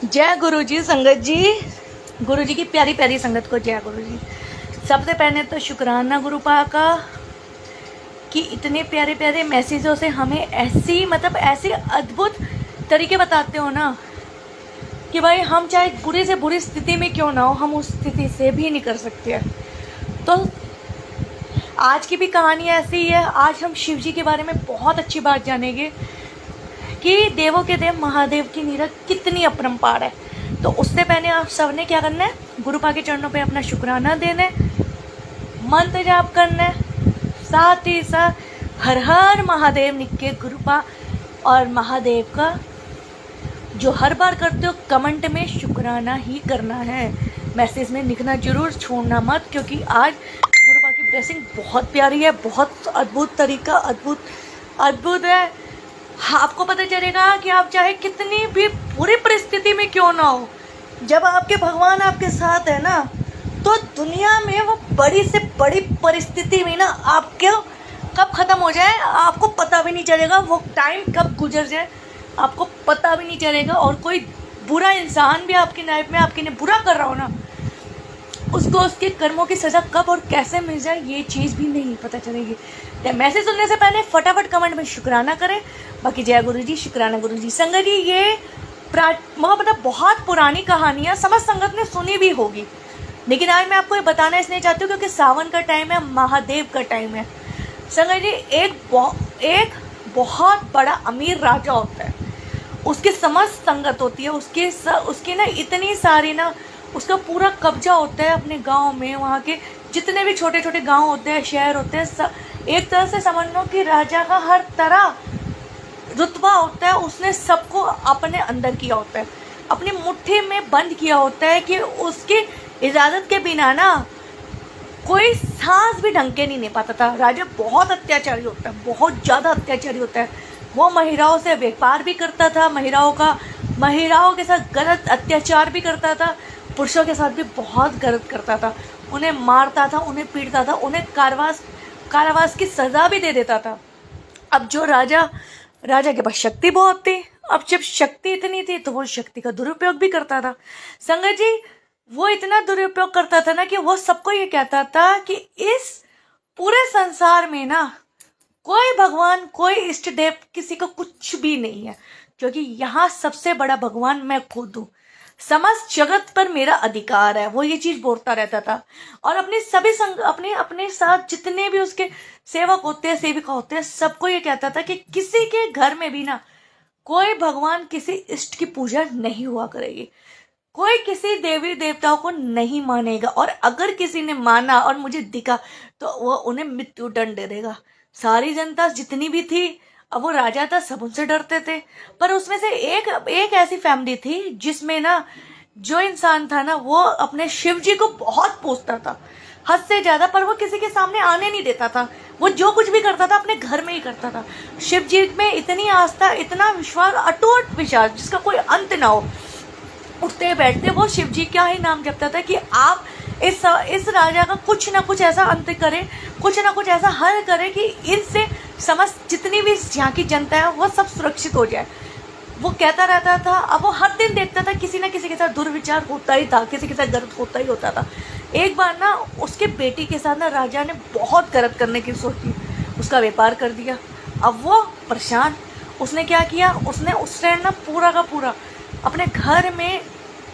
जय गुरु जी। संगत जी, गुरु जी की प्यारी प्यारी संगत को जय गुरु जी। सबसे पहले तो शुक्राना गुरु पा का कि इतने प्यारे प्यारे मैसेजों से हमें ऐसी अद्भुत तरीके बताते हो ना कि भाई हम चाहे बुरी से बुरी स्थिति में क्यों ना हो, हम उस स्थिति से भी निकल सकते हैं। तो आज की भी कहानी ऐसी ही है। आज हम शिव जी के बारे में बहुत अच्छी बात जानेंगे कि देवों के देव महादेव की नीरज कितनी अपरंपार है। तो उससे पहले आप सबने क्या करना है, गुरुपा के चरणों पे अपना शुक्राना देना है, मंत्र जाप करना है, साथ ही साथ हर हर महादेव निके गुरुपा और महादेव का जो हर बार करते हो कमेंट में शुक्राना ही करना है। मैसेज में लिखना जरूर छोड़ना मत, क्योंकि आज गुरुपा की ब्लेसिंग बहुत प्यारी है, बहुत अद्भुत तरीका, अद्भुत है। आपको पता चलेगा कि आप चाहे कितनी भी बुरी परिस्थिति में क्यों ना हो, जब आपके भगवान आपके साथ है ना, तो दुनिया में वो बड़ी से बड़ी परिस्थिति में ना आपके कब ख़त्म हो जाए आपको पता भी नहीं चलेगा, वो टाइम कब गुजर जाए आपको पता भी नहीं चलेगा। और कोई बुरा इंसान भी आपकी लाइफ में आपके लिए बुरा कर रहा हो ना, उसको उसके कर्मों की सज़ा कब और कैसे मिल जाए ये चीज़ भी नहीं पता चलेगी। तो मैसेज सुनने से पहले फटाफट कमेंट में शुक्राना करें। बाकी जय गुरु जी, शुक्राना गुरु जी। संगत जी, ये बहुत पुरानी कहानियाँ समझ संगत ने सुनी भी होगी, लेकिन आज मैं आपको ये बताना इसलिए चाहती हूँ क्योंकि सावन का टाइम है, महादेव का टाइम है। संगत जी, एक बहुत बड़ा अमीर राजा होता है, उसकी समस्त संगत होती है, उसकी ना इतनी सारी ना उसका पूरा कब्जा होता है अपने गांव में। वहाँ के जितने भी छोटे छोटे गांव होते हैं, शहर होते हैं, एक तरह से समझ लो कि राजा का हर तरह रुतबा होता है, उसने सबको अपने अंदर किया होता है, अपनी मुट्ठी में बंद किया होता है कि उसकी इजाज़त के बिना ना कोई सांस भी ढंग के नहीं ले पाता था। राजा बहुत अत्याचारी होता है, बहुत ज़्यादा अत्याचारी होता है। वो महिलाओं से व्यापार भी करता था, महिलाओं के साथ गलत अत्याचार भी करता था, पुरुषों के साथ भी बहुत गलत करता था, उन्हें मारता था, उन्हें पीटता था, उन्हें कारावास की सज़ा भी दे देता था। अब जो राजा के पास शक्ति बहुत थी, अब जब शक्ति इतनी थी तो वो शक्ति का दुरुपयोग भी करता था। संगत जी, वो इतना दुरुपयोग करता था ना कि वो सबको ये कहता था कि इस पूरे संसार में ना कोई भगवान, कोई इष्ट देव, किसी को कुछ भी नहीं है, क्योंकि यहाँ सबसे बड़ा भगवान मैं खुद हूँ, समस्त जगत पर मेरा अधिकार है। वो ये चीज बोलता रहता था। और अपने साथ जितने भी उसके सेवक होते हैं, सेविका होते हैं, सबको ये कहता था कि किसी के घर में भी ना कोई भगवान, किसी इष्ट की पूजा नहीं हुआ करेगी, कोई किसी देवी देवताओं को नहीं मानेगा, और अगर किसी ने माना और मुझे दिखा तो वो उन्हें मृत्यु दंड दे देगा। सारी जनता जितनी भी थी, अब वो राजा था, सब उनसे डरते थे, पर उसमें से एक ऐसी फैमिली थी जिसमें ना जो इंसान था ना, वो अपने शिव जी को बहुत पूजता था, हद से ज्यादा, पर वो किसी के सामने आने नहीं देता था। वो जो कुछ भी करता था अपने घर में ही करता था। शिव जी में इतनी आस्था, इतना विश्वास, अटूट विश्वास जिसका कोई अंत ना हो। उठते बैठते वो शिव जी का ही नाम जपता था कि आप इस राजा का कुछ ना कुछ ऐसा अंत करें, कुछ ना कुछ ऐसा हल करें कि इनसे समस्त जितनी भी यहाँ की जनता है वो सब सुरक्षित हो जाए। वो कहता रहता था। अब वो हर दिन देखता था किसी ना किसी के साथ दुर्विचार होता ही था, किसी के साथ गलत होता ही होता था। एक बार ना उसके बेटी के साथ ना राजा ने बहुत गलत करने की सोची, उसका व्यापार कर दिया। अब वो परेशान, उसने क्या किया, उसने उस टाइम ना पूरा का पूरा अपने घर में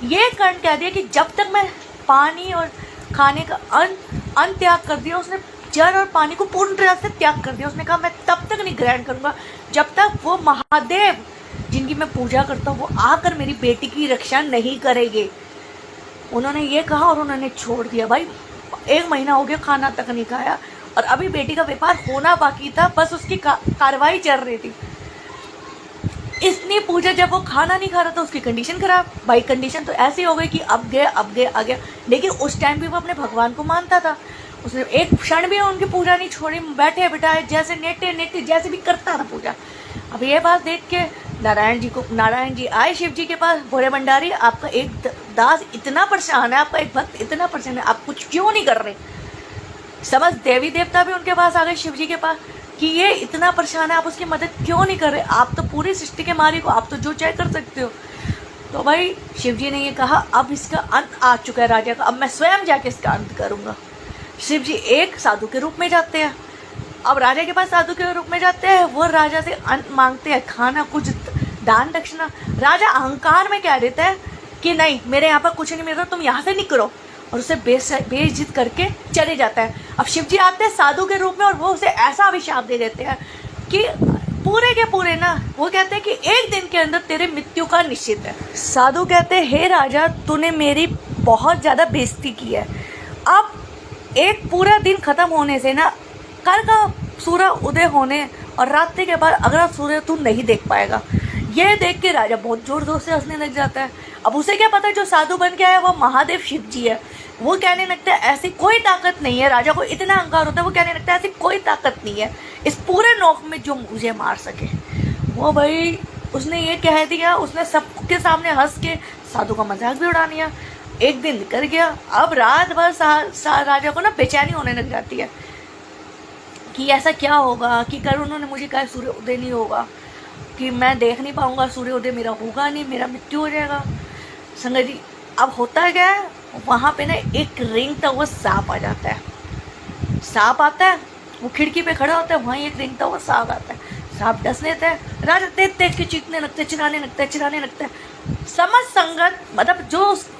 ये कर्ण कह दिया कि जब तक मैं पानी और खाने का अन्न त्याग कर दिया। उसने जल और पानी को पूर्ण तरह से त्याग कर दिया। उसने कहा मैं तब तक नहीं ग्रहण करूंगा जब तक वो महादेव जिनकी मैं पूजा करता हूँ वो आकर मेरी बेटी की रक्षा नहीं करेंगे। उन्होंने ये कहा और उन्होंने छोड़ दिया। भाई 1 महीना हो गया, खाना तक नहीं खाया, और अभी बेटी का व्यापार होना बाकी था, बस उसकी कार्रवाई चल रही थी। इतनी पूजा, जब वो खाना नहीं खा रहा था उसकी कंडीशन खराब। भाई कंडीशन तो ऐसी हो गई कि अब गए आ गया। लेकिन उस टाइम भी वो अपने भगवान को मानता था, उसने एक क्षण भी उनकी पूजा नहीं छोड़ी, बैठे बिठाए जैसे नेटे जैसे भी करता था पूजा। अब ये बात देख के नारायण जी आए शिव जी के पास, भोले भंडारी आपका एक दास इतना परेशान है, आपका एक भक्त इतना परेशान है, आप कुछ क्यों नहीं कर रहे। समझ देवी देवता भी उनके पास आ गए शिव जी के पास कि ये इतना परेशान है, आप उसकी मदद क्यों नहीं कर रहे, आप तो पूरी सृष्टि के मालिक हो, आप तो जो चाहे कर सकते हो। तो भाई शिव जी ने ये कहा अब इसका अंत आ चुका है राजा का, अब मैं स्वयं जाके इसका अंत करूँगा। शिव जी एक साधु के रूप में जाते हैं। अब राजा के पास साधु के रूप में जाते हैं, वो राजा से अंत मांगते हैं, खाना कुछ दान दक्षिणा। राजा अहंकार में कह देता है कि नहीं मेरे यहाँ पर कुछ नहीं मिल रहा, तुम यहाँ से निकलो, और उसे बेइज्जत करके चले जाता है। अब शिव जी आते हैं साधु के रूप में और वो उसे ऐसा अभिशाप दे देते हैं कि पूरे के पूरे ना, वो कहते हैं कि एक दिन के अंदर तेरे मृत्यु का निश्चित है। साधु कहते हैं हे राजा तूने मेरी बहुत ज़्यादा बेइज्जती की है, अब एक पूरा दिन खत्म होने से ना कल का सूरज उदय होने और रात्रि के बाद अगला सूर्य तू नहीं देख पाएगा। ये देख के राजा बहुत जोर जोर से हंसने लग जाता है। अब उसे क्या पता जो साधु बन के आया वो महादेव शिव जी है। वो कहने लगता है ऐसी कोई ताकत नहीं है, राजा को इतना अहंकार होता है, वो कहने लगता है ऐसी कोई ताकत नहीं है इस पूरे लोक में जो मुझे मार सके। वो भाई उसने ये कह दिया, उसने सबके सामने हंस के साधु का मजाक भी उड़ा लिया। एक दिन निकल गया। अब रात भर राजा को ना बेचैनी होने लग जाती है कि ऐसा क्या होगा, कि कल उन्होंने मुझे कहा सूर्य उदय नहीं होगा, कि मैं देख नहीं पाऊंगा सूर्य उदय, मेरा होगा नहीं, मेरा मृत्यु हो जाएगा। संगत जी अब होता क्या है, वहाँ पे ना एक रेंगता हुआ सांप आ जाता है। सांप आता है, वो खिड़की पे खड़ा होता है, वहीं एक रेंगता हुआ सांप आता है। सांप डस लेता है, राजा देख देख के चीखने लगता है, चिल्लाने लगता है। समझ संगत मतलब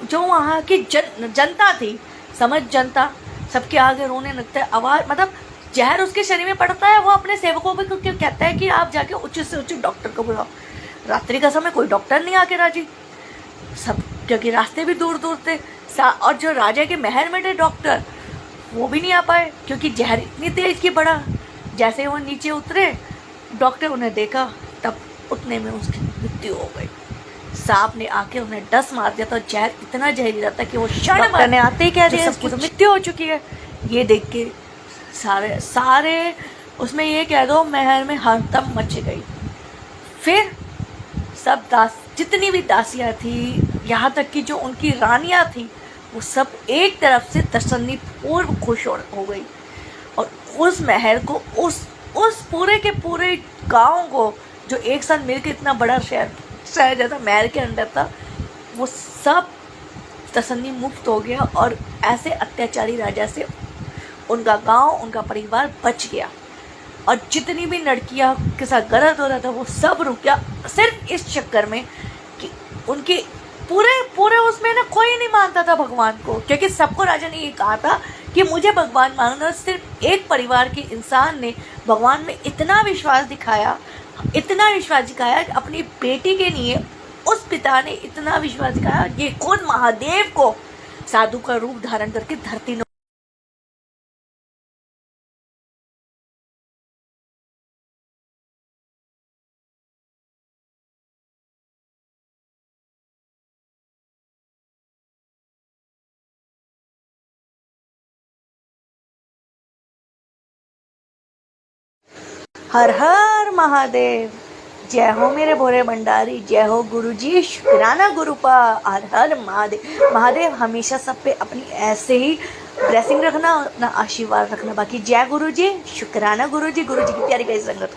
जो वहाँ की जनता थी, समझ जनता सबके आगे रोने लगता है। आवाज़ मतलब जहर उसके शरीर में पड़ता है। वो अपने सेवकों को कहता है कि आप जाके उच्च से उच्च डॉक्टर को बुलाओ। रात्रि का समय कोई डॉक्टर नहीं आके राजी, सब क्योंकि रास्ते भी दूर दूर थे, और जो राजा के महल में थे डॉक्टर वो भी नहीं आ पाए क्योंकि जहर इतनी तेज की बढ़ा। जैसे वो नीचे उतरे, डॉक्टर उन्हें देखा, तब उतने में उसकी मृत्यु हो गई। सांप ने आके उन्हें डस मार दिया था। जहर इतना जहरीला था कि वो क्षण भर ने आते ही कह दिया इसकी तो मृत्यु हो चुकी है। ये देख के सारे उसमें ये कह दो महल में हड़कंप मच गई। फिर सब जितनी भी दासियाँ थी, यहाँ तक कि जो उनकी रानियाँ थी, वो सब एक तरफ से तसन्नी पूर्व खुश हो गई। और उस महल को उस पूरे के पूरे गांव को जो एक साथ मिलकर इतना बड़ा शहर जैसा महल के अंदर था, वो सब तसन्नी मुक्त हो गया। और ऐसे अत्याचारी राजा से उनका गांव, उनका परिवार बच गया। और जितनी भी लड़कियां के साथ गलत हो रहा था वो सब रुक गया, सिर्फ इस चक्कर में कि उनके पूरे उसमें ना कोई नहीं मानता था भगवान को, क्योंकि सबको राजा ने ये कहा था कि मुझे भगवान मानना। सिर्फ एक परिवार के इंसान ने भगवान में इतना विश्वास दिखाया कि अपनी बेटी के लिए उस पिता ने इतना विश्वास दिखाया, ये खुद महादेव को साधु का रूप धारण करके धरती हर हर महादेव। जय हो मेरे भोले भंडारी, जय हो गुरुजी, शुक्राना गुरुपा। हर हर महादेव। महादेव हमेशा सब पे अपनी ऐसे ही ब्लेसिंग रखना, अपना आशीर्वाद रखना। बाकी जय गुरुजी, शुक्राना गुरुजी, गुरुजी की प्यारी प्यारी संगत।